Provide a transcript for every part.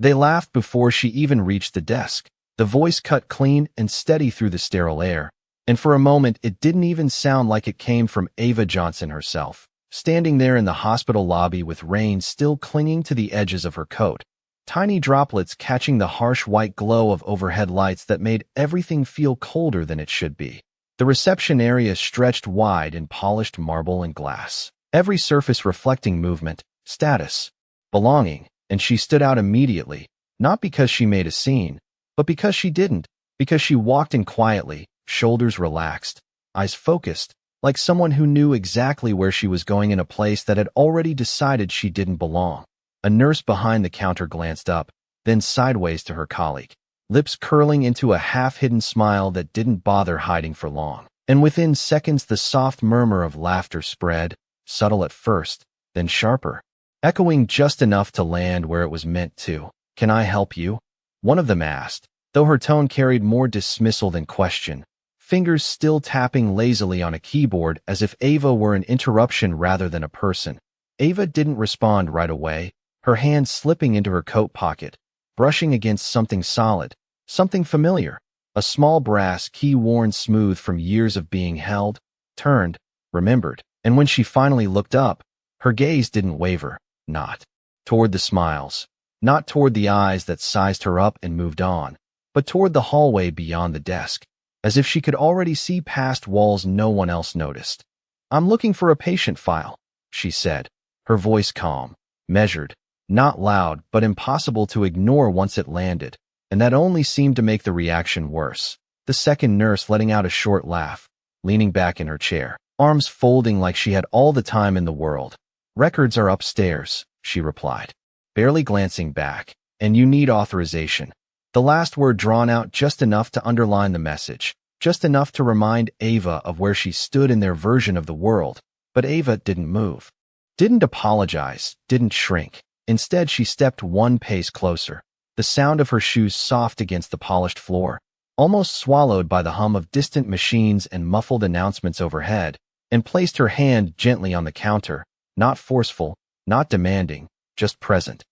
They laughed before she even reached the desk. The voice cut clean and steady through the sterile air, and for a moment it didn't even sound like it came from Ava Johnson herself, standing there in the hospital lobby with rain still clinging to the edges of her coat, tiny droplets catching the harsh white glow of overhead lights that made everything feel colder than it should be. The reception area stretched wide in polished marble and glass, every surface reflecting movement, status, belonging, and she stood out immediately, not because she made a scene, but because she didn't, because she walked in quietly, shoulders relaxed, eyes focused, like someone who knew exactly where she was going in a place that had already decided she didn't belong. A nurse behind the counter glanced up, then sideways to her colleague, lips curling into a half-hidden smile that didn't bother hiding for long. And within seconds the soft murmur of laughter spread, subtle at first, then sharper, echoing just enough to land where it was meant to. "Can I help you?" one of them asked, though her tone carried more dismissal than question, fingers still tapping lazily on a keyboard as if Ava were an interruption rather than a person. Ava didn't respond right away, her hand slipping into her coat pocket, brushing against something solid, something familiar, a small brass key worn smooth from years of being held, turned, remembered, and when she finally looked up, her gaze didn't waver, not toward the smiles, not toward the eyes that sized her up and moved on, but toward the hallway beyond the desk, as if she could already see past walls no one else noticed. "I'm looking for a patient file," she said, her voice calm, measured, not loud but impossible to ignore once it landed, and that only seemed to make the reaction worse. The second nurse letting out a short laugh, leaning back in her chair, arms folding like she had all the time in the world. "Records are upstairs," she replied, barely glancing back, "and you need authorization." The last word drawn out just enough to underline the message, just enough to remind Ava of where she stood in their version of the world, but Ava didn't move, didn't apologize, didn't shrink. Instead, she stepped one pace closer, the sound of her shoes soft against the polished floor, almost swallowed by the hum of distant machines and muffled announcements overhead, and placed her hand gently on the counter, not forceful, not demanding, just present.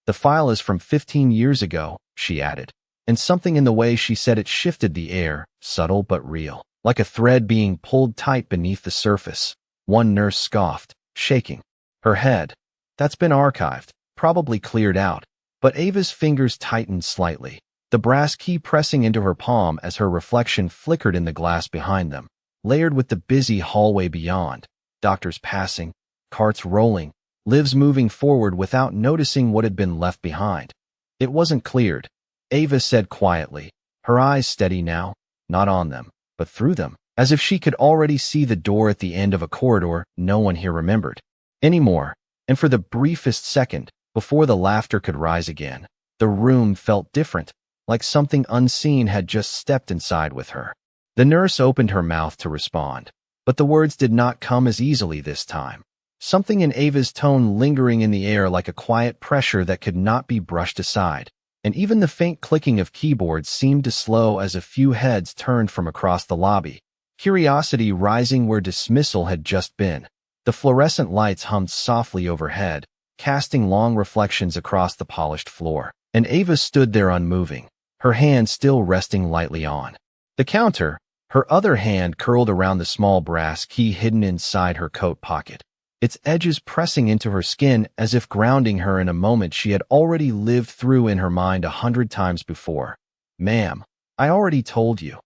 "The file is from 15 years ago," she added, and something in the way she said it shifted the air, subtle but real, like a thread being pulled tight beneath the surface. One nurse scoffed, shaking her head. "That's been archived, probably cleared out." But Ava's fingers tightened slightly, the brass key pressing into her palm as her reflection flickered in the glass behind them, layered with the busy hallway beyond, doctors passing, carts rolling, lives moving forward without noticing what had been left behind. "It wasn't cleared," Ava said quietly, her eyes steady now, not on them, but through them, as if she could already see the door at the end of a corridor no one here remembered anymore. And for the briefest second, before the laughter could rise again, the room felt different, like something unseen had just stepped inside with her. The nurse opened her mouth to respond, but the words did not come as easily this time. Something in Ava's tone lingering in the air like a quiet pressure that could not be brushed aside, and even the faint clicking of keyboards seemed to slow as a few heads turned from across the lobby, curiosity rising where dismissal had just been. The fluorescent lights hummed softly overhead, casting long reflections across the polished floor, and Ava stood there unmoving, her hand still resting lightly on the counter, her other hand curled around the small brass key hidden inside her coat pocket, its edges pressing into her skin as if grounding her in a moment she had already lived through in her mind 100 times before. "Ma'am, I already told you,"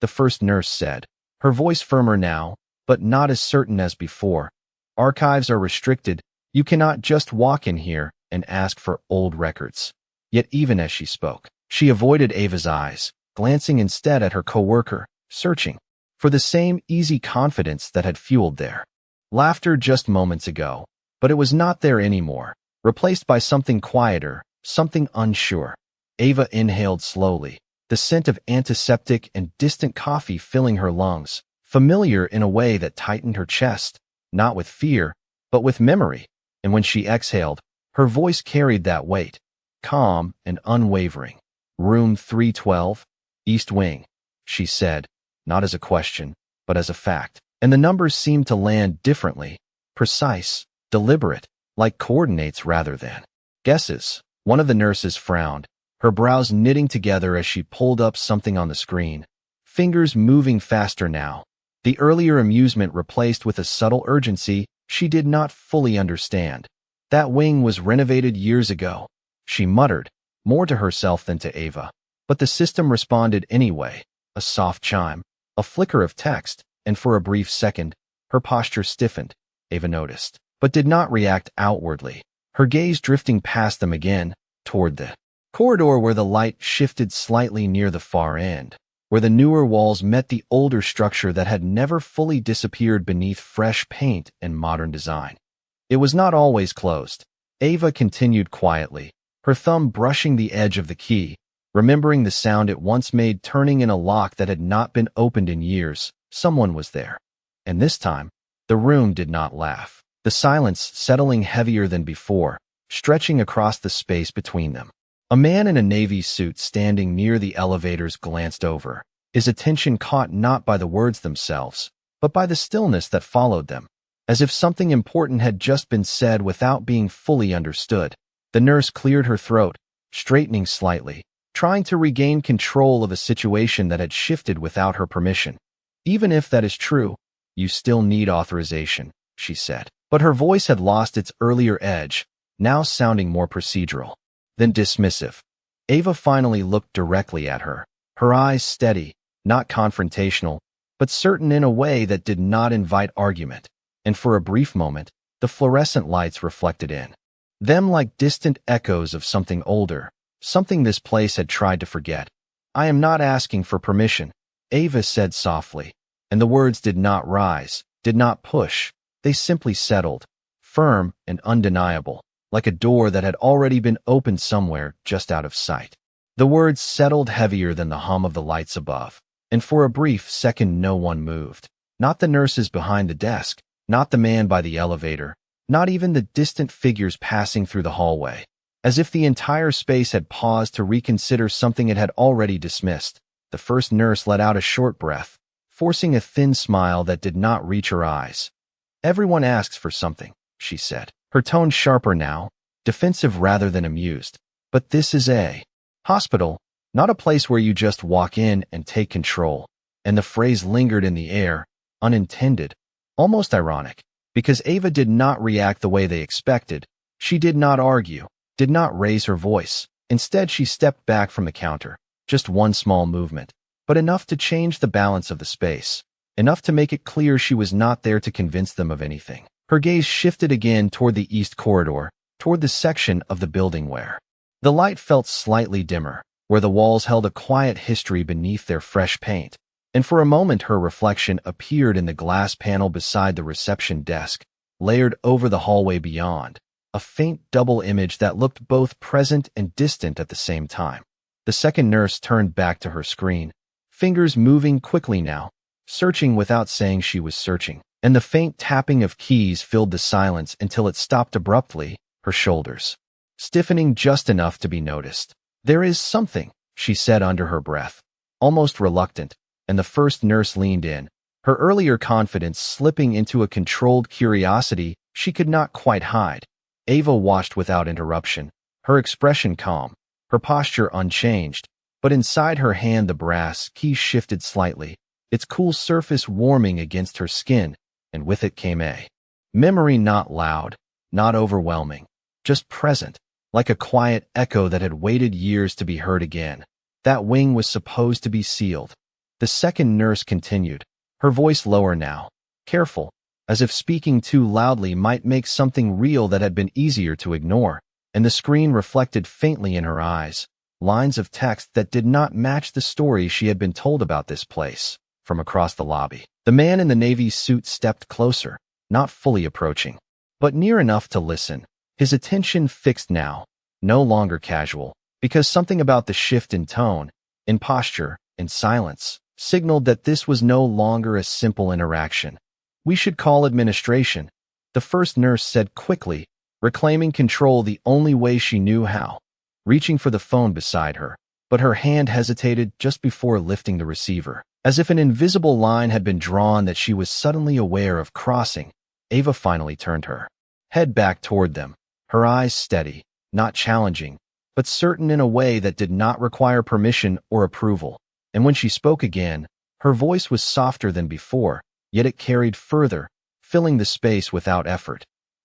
the first nurse said, her voice firmer now, but not as certain as before. "Archives are restricted. You cannot just walk in here and ask for old records." Yet even as she spoke, she avoided Ava's eyes, glancing instead at her coworker, searching for the same easy confidence that had fueled their laughter just moments ago. But it was not there anymore, replaced by something quieter, something unsure. Ava inhaled slowly, the scent of antiseptic and distant coffee filling her lungs, familiar in a way that tightened her chest, not with fear, but with memory. And when she exhaled, her voice carried that weight, calm and unwavering. "Room 312, East Wing," she said, not as a question, but as a fact. And the numbers seemed to land differently, precise, deliberate, like coordinates rather than guesses. One of the nurses frowned, her brows knitting together as she pulled up something on the screen, fingers moving faster now. The earlier amusement replaced with a subtle urgency she did not fully understand. That wing was renovated years ago, she muttered, more to herself than to Ava. But the system responded anyway, a soft chime, a flicker of text, and for a brief second, her posture stiffened, Ava noticed, but did not react outwardly, her gaze drifting past them again, toward the corridor where the light shifted slightly near the far end, where the newer walls met the older structure that had never fully disappeared beneath fresh paint and modern design. It was not always closed. Ava continued quietly, her thumb brushing the edge of the key, remembering the sound it once made turning in a lock that had not been opened in years. Someone was there. And this time, the room did not laugh, the silence settling heavier than before, stretching across the space between them. A man in a navy suit standing near the elevators glanced over, his attention caught not by the words themselves, but by the stillness that followed them, as if something important had just been said without being fully understood. The nurse cleared her throat, straightening slightly, trying to regain control of a situation that had shifted without her permission. Even if that is true, you still need authorization, she said. But her voice had lost its earlier edge, now sounding more procedural than dismissive. Ava finally looked directly at her, her eyes steady, not confrontational, but certain in a way that did not invite argument, and for a brief moment, the fluorescent lights reflected in them like distant echoes of something older, something this place had tried to forget. I am not asking for permission, Ava said softly, and the words did not rise, did not push, they simply settled, firm and undeniable, like a door that had already been opened somewhere just out of sight. The words settled heavier than the hum of the lights above, and for a brief second no one moved. Not the nurses behind the desk, not the man by the elevator, not even the distant figures passing through the hallway. As if the entire space had paused to reconsider something it had already dismissed, the first nurse let out a short breath, forcing a thin smile that did not reach her eyes. Everyone asks for something, she said, her tone sharper now, defensive rather than amused. But this is a hospital, not a place where you just walk in and take control. And the phrase lingered in the air, unintended, almost ironic, because Ava did not react the way they expected. She did not argue, did not raise her voice. Instead, she stepped back from the counter, just one small movement, but enough to change the balance of the space, enough to make it clear she was not there to convince them of anything. Her gaze shifted again toward the east corridor, toward the section of the building where the light felt slightly dimmer, where the walls held a quiet history beneath their fresh paint. And for a moment her reflection appeared in the glass panel beside the reception desk, layered over the hallway beyond, a faint double image that looked both present and distant at the same time. The second nurse turned back to her screen, fingers moving quickly now, searching without saying she was searching, and the faint tapping of keys filled the silence until it stopped abruptly, her shoulders stiffening just enough to be noticed. There is something, she said under her breath, almost reluctant, and the first nurse leaned in, her earlier confidence slipping into a controlled curiosity she could not quite hide. Ava watched without interruption, her expression calm, her posture unchanged, but inside her hand the brass key shifted slightly, its cool surface warming against her skin, and with it came a memory not loud, not overwhelming, just present, like a quiet echo that had waited years to be heard again. That wing was supposed to be sealed. The second nurse continued, her voice lower now, careful, as if speaking too loudly might make something real that had been easier to ignore, and the screen reflected faintly in her eyes, lines of text that did not match the story she had been told about this place. From across the lobby, the man in the navy suit stepped closer, not fully approaching, but near enough to listen, his attention fixed now, no longer casual, because something about the shift in tone, in posture, in silence, signaled that this was no longer a simple interaction. We should call administration, the first nurse said quickly, reclaiming control the only way she knew how, reaching for the phone beside her, but her hand hesitated just before lifting the receiver. As if an invisible line had been drawn that she was suddenly aware of crossing, Ava finally turned her head back toward them, her eyes steady, not challenging, but certain in a way that did not require permission or approval. And when she spoke again, her voice was softer than before, yet it carried further, filling the space without effort.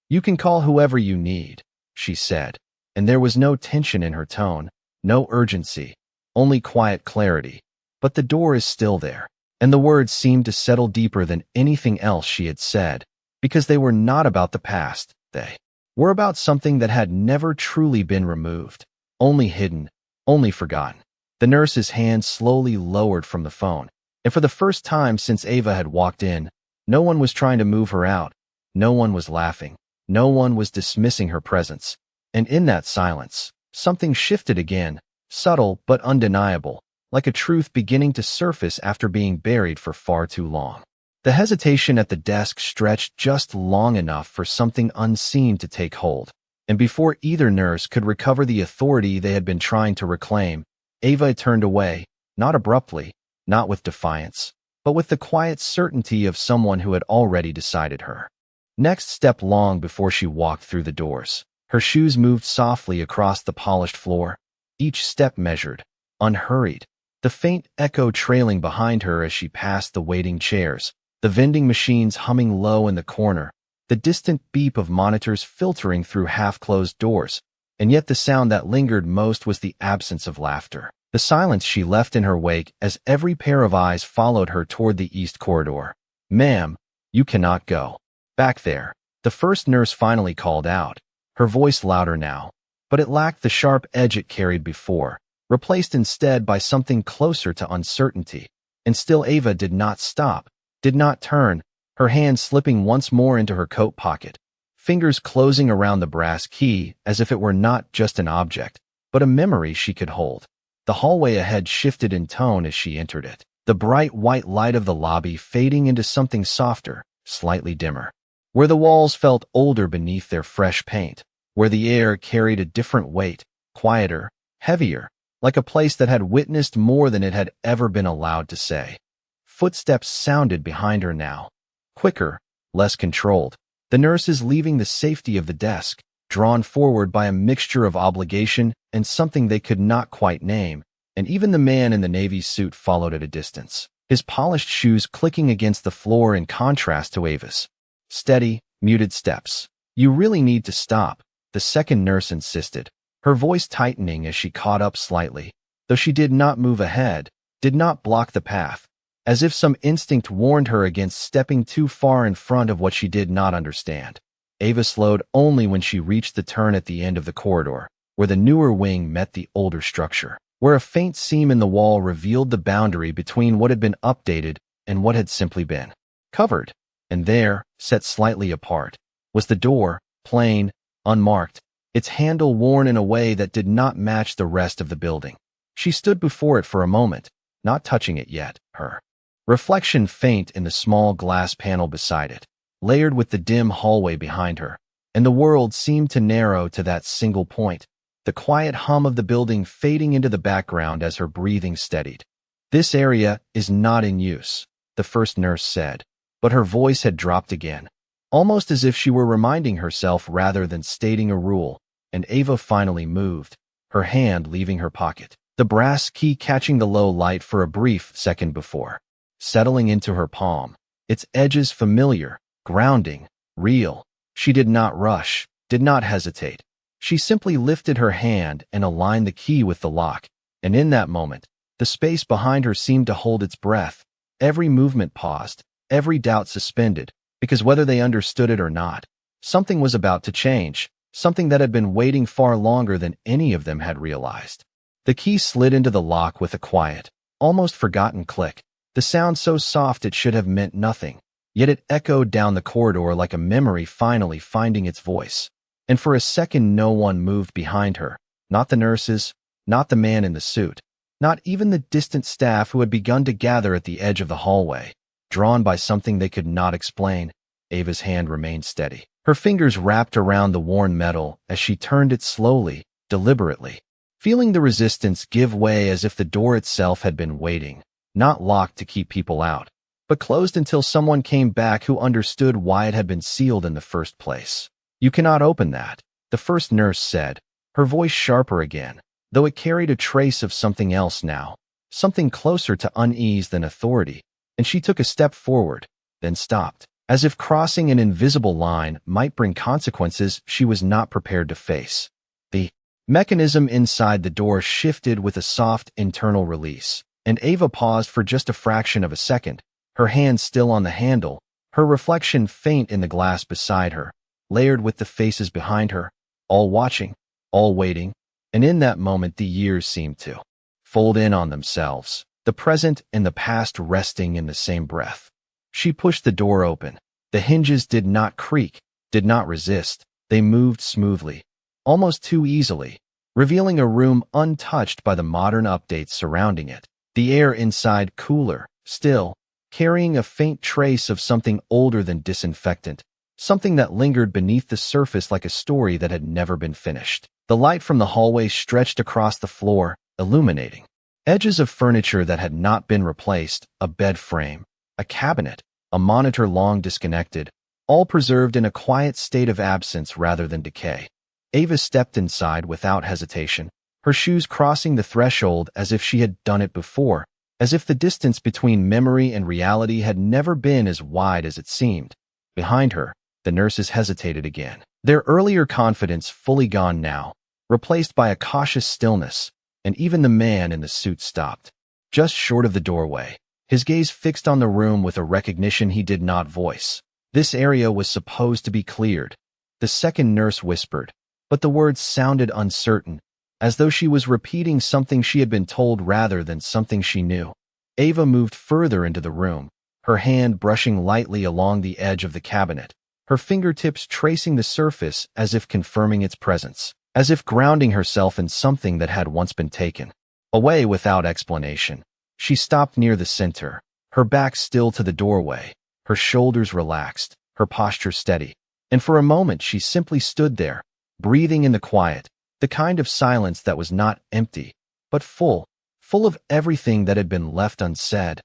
"You can call whoever you need," she said, and there was no tension in her tone, no urgency, only quiet clarity. "But the door is still there." And the words seemed to settle deeper than anything else she had said, because they were not about the past, they were about something that had never truly been removed, only hidden, only forgotten. The nurse's hand slowly lowered from the phone, and for the first time since Ava had walked in, no one was trying to move her out, no one was laughing, no one was dismissing her presence. And in that silence, something shifted again, subtle but undeniable, like a truth beginning to surface after being buried for far too long. The hesitation at the desk stretched just long enough for something unseen to take hold, and before either nurse could recover the authority they had been trying to reclaim, Ava turned away, not abruptly, not with defiance, but with the quiet certainty of someone who had already decided her next step long before she walked through the doors. Her shoes moved softly across the polished floor, each step measured, unhurried, the faint echo trailing behind her as she passed the waiting chairs, the vending machines humming low in the corner, the distant beep of monitors filtering through half-closed doors, and yet the sound that lingered most was the absence of laughter. The silence she left in her wake as every pair of eyes followed her toward the east corridor. "Ma'am, you cannot go. Back there," the first nurse finally called out, her voice louder now, but it lacked the sharp edge it carried before, replaced instead by something closer to uncertainty. And still Ava did not stop, did not turn, her hand slipping once more into her coat pocket, fingers closing around the brass key as if it were not just an object, but a memory she could hold. The hallway ahead shifted in tone as she entered it, the bright white light of the lobby fading into something softer, slightly dimmer, where the walls felt older beneath their fresh paint, where the air carried a different weight, quieter, heavier, like a place that had witnessed more than it had ever been allowed to say. Footsteps sounded behind her now, quicker, less controlled, the nurses leaving the safety of the desk, drawn forward by a mixture of obligation and something they could not quite name, and even the man in the navy suit followed at a distance, his polished shoes clicking against the floor in contrast to Ava's steady, muted steps. "You really need to stop," the second nurse insisted, her voice tightening as she caught up slightly, though she did not move ahead, did not block the path, as if some instinct warned her against stepping too far in front of what she did not understand. Ava slowed only when she reached the turn at the end of the corridor, where the newer wing met the older structure, where a faint seam in the wall revealed the boundary between what had been updated and what had simply been covered. And there, set slightly apart, was the door, plain, unmarked, its handle worn in a way that did not match the rest of the building. She stood before it for a moment, not touching it yet, her reflection faint in the small glass panel beside it, layered with the dim hallway behind her, and the world seemed to narrow to that single point, the quiet hum of the building fading into the background as her breathing steadied. "This area is not in use," the first nurse said, but her voice had dropped again, almost as if she were reminding herself rather than stating a rule, and Ava finally moved, her hand leaving her pocket, the brass key catching the low light for a brief second before settling into her palm, its edges familiar, grounding, real. She did not rush, did not hesitate. She simply lifted her hand and aligned the key with the lock, and in that moment, the space behind her seemed to hold its breath, every movement paused, every doubt suspended, because whether they understood it or not, something was about to change, something that had been waiting far longer than any of them had realized. The key slid into the lock with a quiet, almost forgotten click, the sound so soft it should have meant nothing, yet it echoed down the corridor like a memory finally finding its voice. And for a second no one moved behind her, not the nurses, not the man in the suit, not even the distant staff who had begun to gather at the edge of the hallway. Drawn by something they could not explain, Ava's hand remained steady, her fingers wrapped around the worn metal as she turned it slowly, deliberately, feeling the resistance give way as if the door itself had been waiting, not locked to keep people out, but closed until someone came back who understood why it had been sealed in the first place. "You cannot open that," the first nurse said, her voice sharper again, though it carried a trace of something else now, something closer to unease than authority, and she took a step forward, then stopped, as if crossing an invisible line might bring consequences she was not prepared to face. The mechanism inside the door shifted with a soft internal release, and Ava paused for just a fraction of a second, her hand still on the handle, her reflection faint in the glass beside her, layered with the faces behind her, all watching, all waiting, and in that moment the years seemed to fold in on themselves, the present and the past resting in the same breath. She pushed the door open. The hinges did not creak, did not resist, they moved smoothly, almost too easily, revealing a room untouched by the modern updates surrounding it. The air inside cooler, still, carrying a faint trace of something older than disinfectant, something that lingered beneath the surface like a story that had never been finished. The light from the hallway stretched across the floor, illuminating edges of furniture that had not been replaced, a bed frame, a cabinet, a monitor long disconnected, all preserved in a quiet state of absence rather than decay. Ava stepped inside without hesitation, her shoes crossing the threshold as if she had done it before, as if the distance between memory and reality had never been as wide as it seemed. Behind her, the nurses hesitated again, their earlier confidence fully gone now, replaced by a cautious stillness, and even the man in the suit stopped, just short of the doorway, his gaze fixed on the room with a recognition he did not voice. This area was supposed to be cleared, the second nurse whispered, but the words sounded uncertain, as though she was repeating something she had been told rather than something she knew. Ava moved further into the room, her hand brushing lightly along the edge of the cabinet, her fingertips tracing the surface as if confirming its presence, as if grounding herself in something that had once been taken away without explanation. She stopped near the center, her back still to the doorway, her shoulders relaxed, her posture steady, and for a moment she simply stood there, breathing in the quiet, the kind of silence that was not empty, but full of everything that had been left unsaid.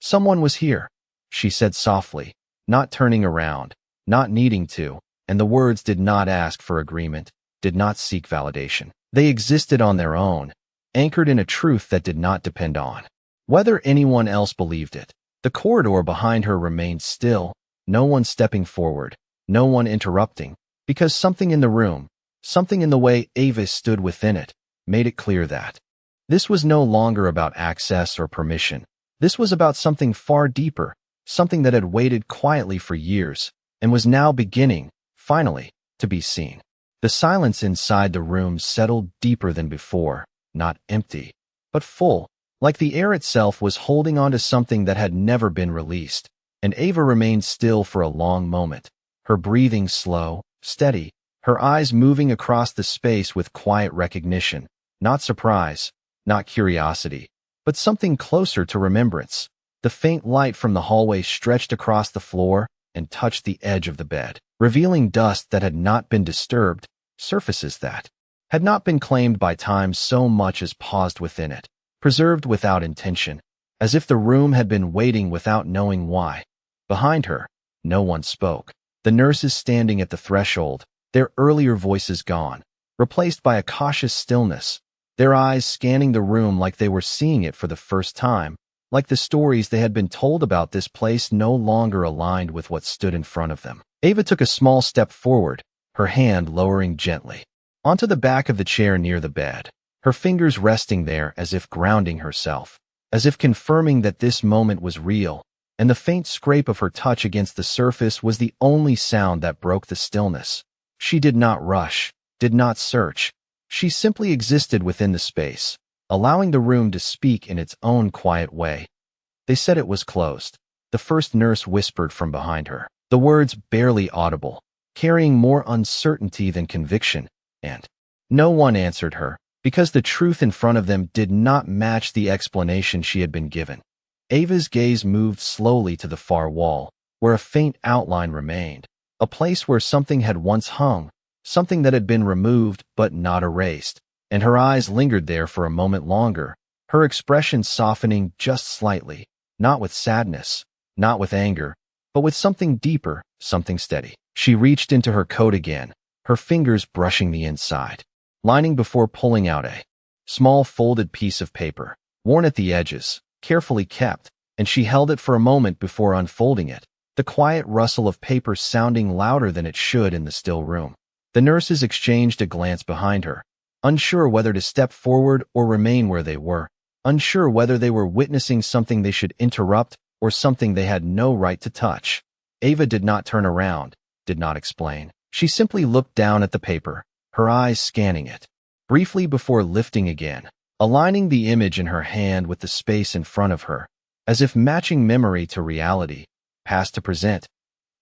Someone was here, she said softly, not turning around, not needing to, and the words did not ask for agreement, did not seek validation. They existed on their own, anchored in a truth that did not depend on whether anyone else believed it. The corridor behind her remained still, no one stepping forward, no one interrupting, because something in the room, something in the way Ava stood within it, made it clear that this was no longer about access or permission. This was about something far deeper, something that had waited quietly for years, and was now beginning, finally, to be seen. The silence inside the room settled deeper than before, not empty, but full, like the air itself was holding on to something that had never been released, and Ava remained still for a long moment, her breathing slow, steady, her eyes moving across the space with quiet recognition, not surprise, not curiosity, but something closer to remembrance. The faint light from the hallway stretched across the floor and touched the edge of the bed, revealing dust that had not been disturbed, surfaces that had not been claimed by time so much as paused within it, preserved without intention, as if the room had been waiting without knowing why. Behind her, no one spoke. The nurses standing at the threshold, their earlier voices gone, replaced by a cautious stillness, their eyes scanning the room like they were seeing it for the first time, like the stories they had been told about this place no longer aligned with what stood in front of them. Ava took a small step forward, her hand lowering gently onto the back of the chair near the bed, her fingers resting there as if grounding herself, as if confirming that this moment was real, and the faint scrape of her touch against the surface was the only sound that broke the stillness. She did not rush, did not search. She simply existed within the space, allowing the room to speak in its own quiet way. They said it was closed. The first nurse whispered from behind her, the words barely audible, carrying more uncertainty than conviction, and no one answered her, because the truth in front of them did not match the explanation she had been given. Ava's gaze moved slowly to the far wall, where a faint outline remained, a place where something had once hung, something that had been removed but not erased, and her eyes lingered there for a moment longer, her expression softening just slightly, not with sadness, not with anger, but with something deeper, something steady. She reached into her coat again, her fingers brushing the inside. lining before pulling out a small folded piece of paper, worn at the edges, carefully kept, and she held it for a moment before unfolding it, the quiet rustle of paper sounding louder than it should in the still room. The nurses exchanged a glance behind her, unsure whether to step forward or remain where they were, unsure whether they were witnessing something they should interrupt or something they had no right to touch. Ava did not turn around, did not explain. She simply looked down at the paper, her eyes scanning it, briefly before lifting again, aligning the image in her hand with the space in front of her, as if matching memory to reality, past to present.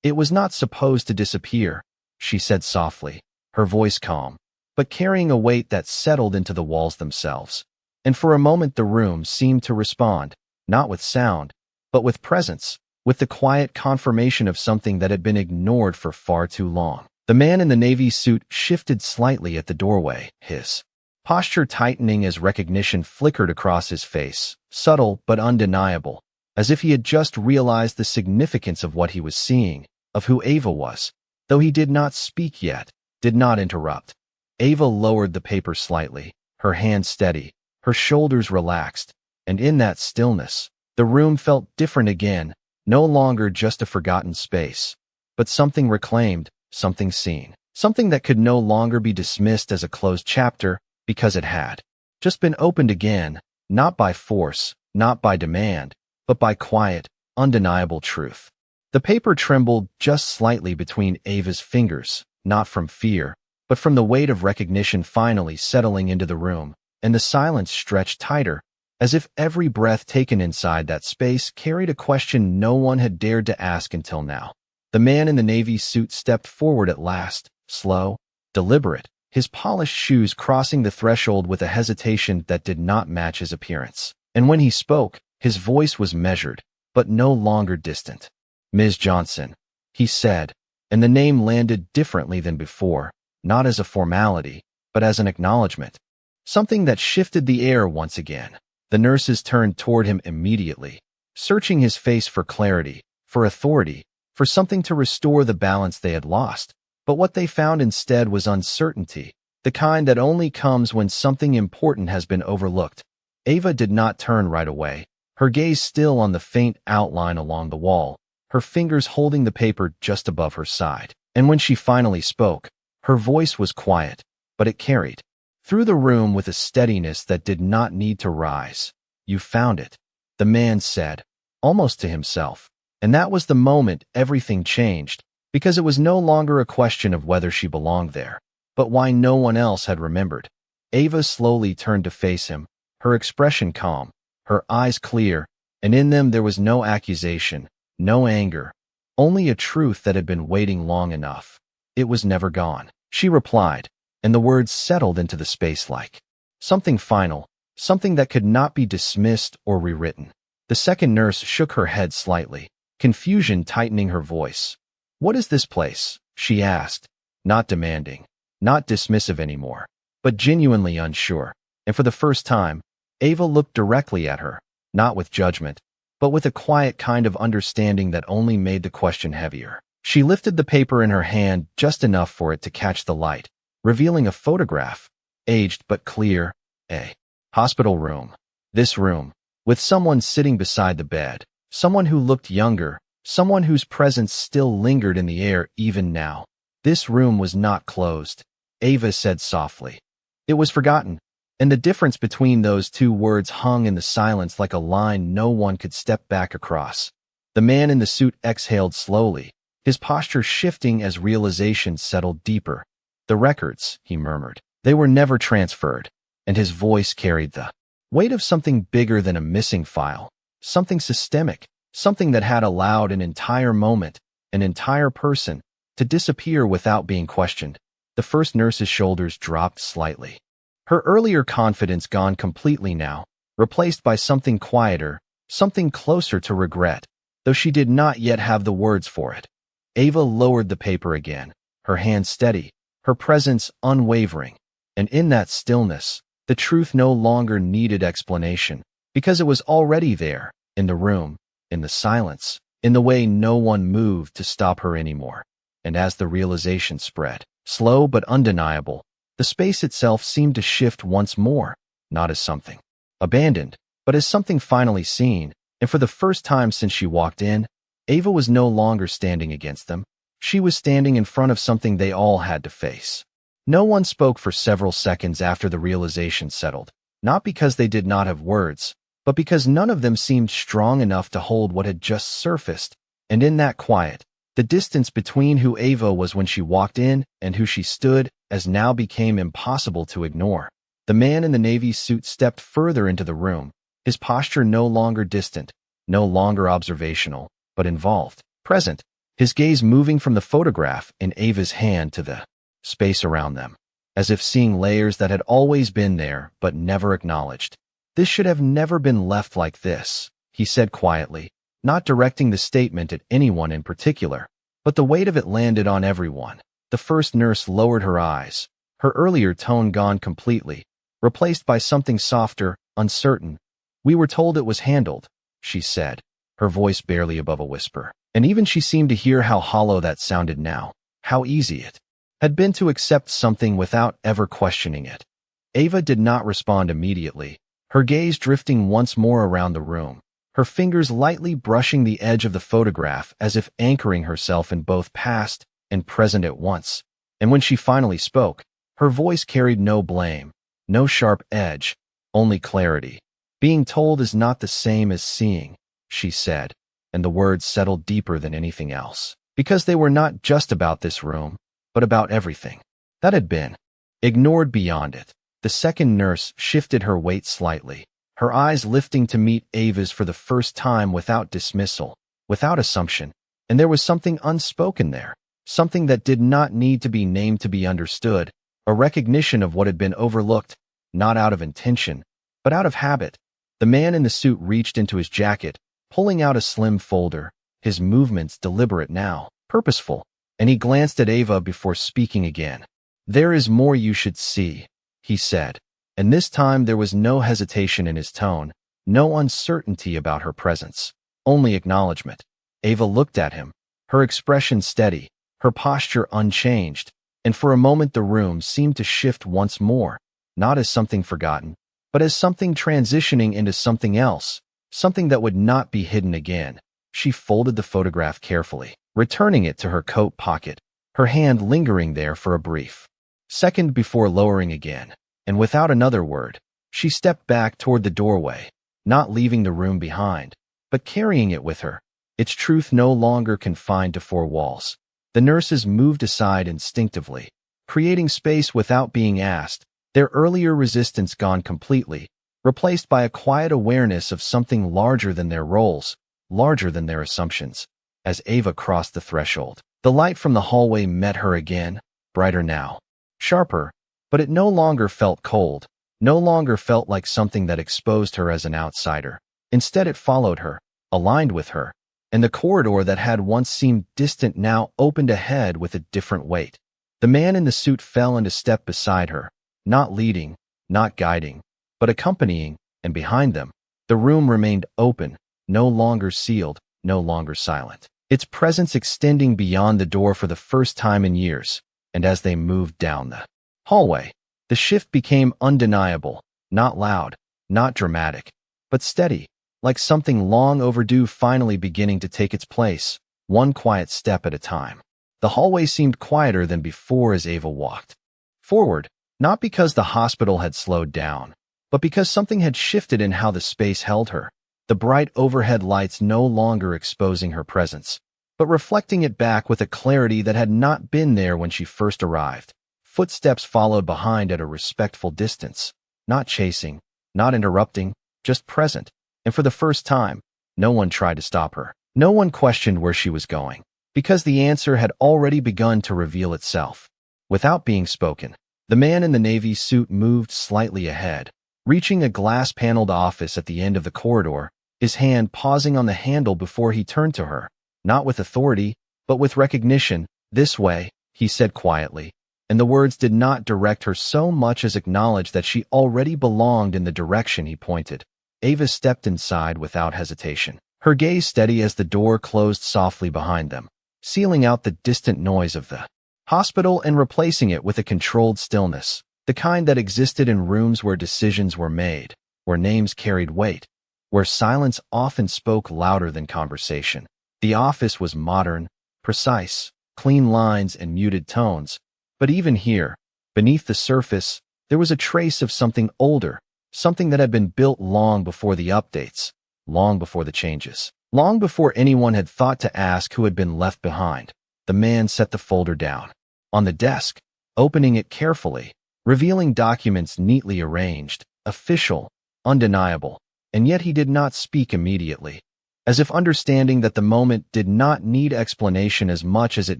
It was not supposed to disappear, she said softly, her voice calm, but carrying a weight that settled into the walls themselves. And for a moment the room seemed to respond, not with sound, but with presence, with the quiet confirmation of something that had been ignored for far too long. The man in the navy suit shifted slightly at the doorway, his posture tightening as recognition flickered across his face, subtle but undeniable, as if he had just realized the significance of what he was seeing, of who Ava was. Though he did not speak yet, did not interrupt. Ava lowered the paper slightly, her hand steady, her shoulders relaxed, and in that stillness, the room felt different again, no longer just a forgotten space, but something reclaimed, something seen, something that could no longer be dismissed as a closed chapter because it had just been opened again, not by force, not by demand, but by quiet, undeniable truth. The paper trembled just slightly between Ava's fingers, not from fear, but from the weight of recognition finally settling into the room, and the silence stretched tighter, as if every breath taken inside that space carried a question no one had dared to ask until now. The man in the navy suit stepped forward at last, slow, deliberate, his polished shoes crossing the threshold with a hesitation that did not match his appearance. And when he spoke, his voice was measured, but no longer distant. "Ms. Johnson," he said, and the name landed differently than before, not as a formality, but as an acknowledgement. Something that shifted the air once again. The nurses turned toward him immediately, searching his face for clarity, for authority, for something to restore the balance they had lost. But what they found instead was uncertainty, the kind that only comes when something important has been overlooked. Ava did not turn right away, her gaze still on the faint outline along the wall, her fingers holding the paper just above her side. And when she finally spoke, her voice was quiet, but it carried through the room with a steadiness that did not need to rise. "You found it," the man said, almost to himself. And that was the moment everything changed, because it was no longer a question of whether she belonged there, but why no one else had remembered. Ava slowly turned to face him, her expression calm, her eyes clear, and in them there was no accusation, no anger, only a truth that had been waiting long enough. "It was never gone," she replied, and the words settled into the space like something final, something that could not be dismissed or rewritten. The second nurse shook her head slightly, confusion tightening her voice. "What is this place?" she asked, not demanding, not dismissive anymore, but genuinely unsure. And for the first time, Ava looked directly at her, not with judgment, but with a quiet kind of understanding that only made the question heavier. She lifted the paper in her hand just enough for it to catch the light, revealing a photograph, aged but clear, a hospital room. This room, with someone sitting beside the bed, someone who looked younger, someone whose presence still lingered in the air even now. This room was not closed, Ava said softly. It was forgotten, and the difference between those two words hung in the silence like a line no one could step back across. The man in the suit exhaled slowly, his posture shifting as realization settled deeper. "The records," he murmured, "they were never transferred," and his voice carried the weight of something bigger than a missing file, something systemic, something that had allowed an entire moment, an entire person, to disappear without being questioned. The first nurse's shoulders dropped slightly. Her earlier confidence gone completely now, replaced by something quieter, something closer to regret, though she did not yet have the words for it. Ava lowered the paper again, her hand steady, her presence unwavering, and in that stillness, the truth no longer needed explanation, because it was already there, in the room, in the silence, in the way no one moved to stop her anymore. And as the realization spread, slow but undeniable, the The space itself seemed to shift once more, not as something abandoned, but as something finally seen, and for the first time since she walked in, Ava was no longer standing against them. She was standing in front of something they all had to face. No one spoke for several seconds after the realization settled, not because they did not have words, but because none of them seemed strong enough to hold what had just surfaced, and in that quiet, the distance between who Ava was when she walked in and who she stood as now became impossible to ignore. The man in the navy suit stepped further into the room, his posture no longer distant, no longer observational, but involved, present, his gaze moving from the photograph in Ava's hand to the space around them, as if seeing layers that had always been there but never acknowledged. "This should have never been left like this," he said quietly, not directing the statement at anyone in particular, but the weight of it landed on everyone. The first nurse lowered her eyes, her earlier tone gone completely, replaced by something softer, uncertain. "We were told it was handled," she said, her voice barely above a whisper. And even she seemed to hear how hollow that sounded now, how easy it had been to accept something without ever questioning it. Ava did not respond immediately, her gaze drifting once more around the room, her fingers lightly brushing the edge of the photograph as if anchoring herself in both past and present at once. And when she finally spoke, her voice carried no blame, no sharp edge, only clarity. "Being told is not the same as seeing," she said, and the words settled deeper than anything else, because they were not just about this room, but about everything that had been ignored beyond it. The second nurse shifted her weight slightly, her eyes lifting to meet Ava's for the first time without dismissal, without assumption, and there was something unspoken there, something that did not need to be named to be understood, a recognition of what had been overlooked, not out of intention, but out of habit. The man in the suit reached into his jacket, pulling out a slim folder, his movements deliberate now, purposeful, and he glanced at Ava before speaking again. "There is more you should see," he said, and this time there was no hesitation in his tone, no uncertainty about her presence, only acknowledgement. Ava looked at him, her expression steady, her posture unchanged, and for a moment the room seemed to shift once more, not as something forgotten, but as something transitioning into something else, something that would not be hidden again. She folded the photograph carefully, returning it to her coat pocket, her hand lingering there for a brief second before lowering again, and without another word, she stepped back toward the doorway, not leaving the room behind, but carrying it with her, its truth no longer confined to four walls. The nurses moved aside instinctively, creating space without being asked, their earlier resistance gone completely, replaced by a quiet awareness of something larger than their roles, larger than their assumptions. As Ava crossed the threshold, the light from the hallway met her again, brighter now, sharper, but it no longer felt cold, no longer felt like something that exposed her as an outsider. Instead it followed her, aligned with her, and the corridor that had once seemed distant now opened ahead with a different weight. The man in the suit fell into step beside her, not leading, not guiding, but accompanying, and behind them, the room remained open, no longer sealed, no longer silent, its presence extending beyond the door for the first time in years. And as they moved down the hallway, the shift became undeniable, not loud, not dramatic, but steady, like something long overdue finally beginning to take its place, one quiet step at a time. The hallway seemed quieter than before as Ava walked forward, not because the hospital had slowed down, but because something had shifted in how the space held her, the bright overhead lights no longer exposing her presence, but reflecting it back with a clarity that had not been there when she first arrived. Footsteps followed behind at a respectful distance, not chasing, not interrupting, just present. And for the first time, no one tried to stop her. No one questioned where she was going, because the answer had already begun to reveal itself. Without being spoken, the man in the navy suit moved slightly ahead, reaching a glass-paneled office at the end of the corridor, his hand pausing on the handle before he turned to her, not with authority, but with recognition. "This way," he said quietly, and the words did not direct her so much as acknowledge that she already belonged in the direction he pointed. Ava stepped inside without hesitation, her gaze steady as the door closed softly behind them, sealing out the distant noise of the hospital and replacing it with a controlled stillness, The kind that existed in rooms where decisions were made, where names carried weight, where silence often spoke louder than conversation. The office was modern, precise, clean lines and muted tones, but even here, beneath the surface, there was a trace of something older, something that had been built long before the updates, long before the changes, long before anyone had thought to ask who had been left behind. The man set the folder down on the desk, opening it carefully, revealing documents neatly arranged, official, undeniable, and yet he did not speak immediately, as if understanding that the moment did not need explanation as much as it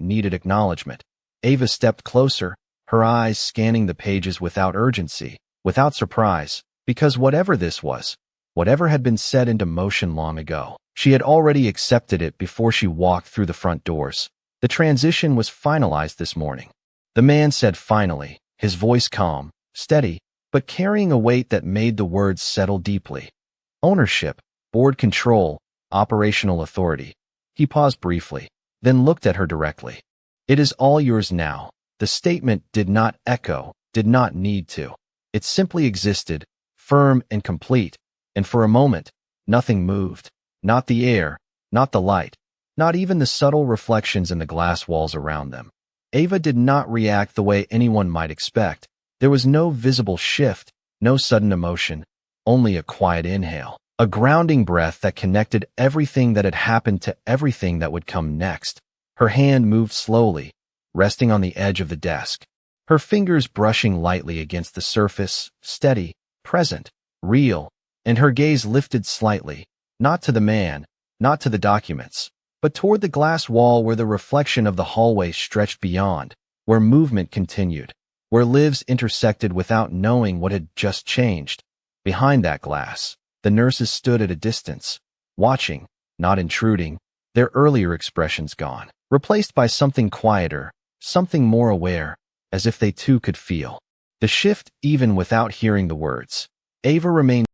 needed acknowledgement. Ava stepped closer, her eyes scanning the pages without urgency, without surprise, because whatever this was, whatever had been set into motion long ago, she had already accepted it before she walked through the front doors. The transition was finalized this morning. The man said finally, his voice calm, steady, but carrying a weight that made the words settle deeply. Ownership, board control, operational authority. He paused briefly, then looked at her directly. It is all yours now. The statement did not echo, did not need to. It simply existed, firm and complete, and for a moment, nothing moved. Not the air, not the light, not even the subtle reflections in the glass walls around them. Ava did not react the way anyone might expect. There was no visible shift, no sudden emotion, only a quiet inhale, a grounding breath that connected everything that had happened to everything that would come next. Her hand moved slowly, resting on the edge of the desk, her fingers brushing lightly against the surface, steady, present, real, and her gaze lifted slightly, not to the man, not to the documents, but toward the glass wall where the reflection of the hallway stretched beyond, where movement continued, where lives intersected without knowing what had just changed. Behind that glass, the nurses stood at a distance, watching, not intruding, their earlier expressions gone, replaced by something quieter, something more aware, as if they too could feel the shift even without hearing the words. Ava remained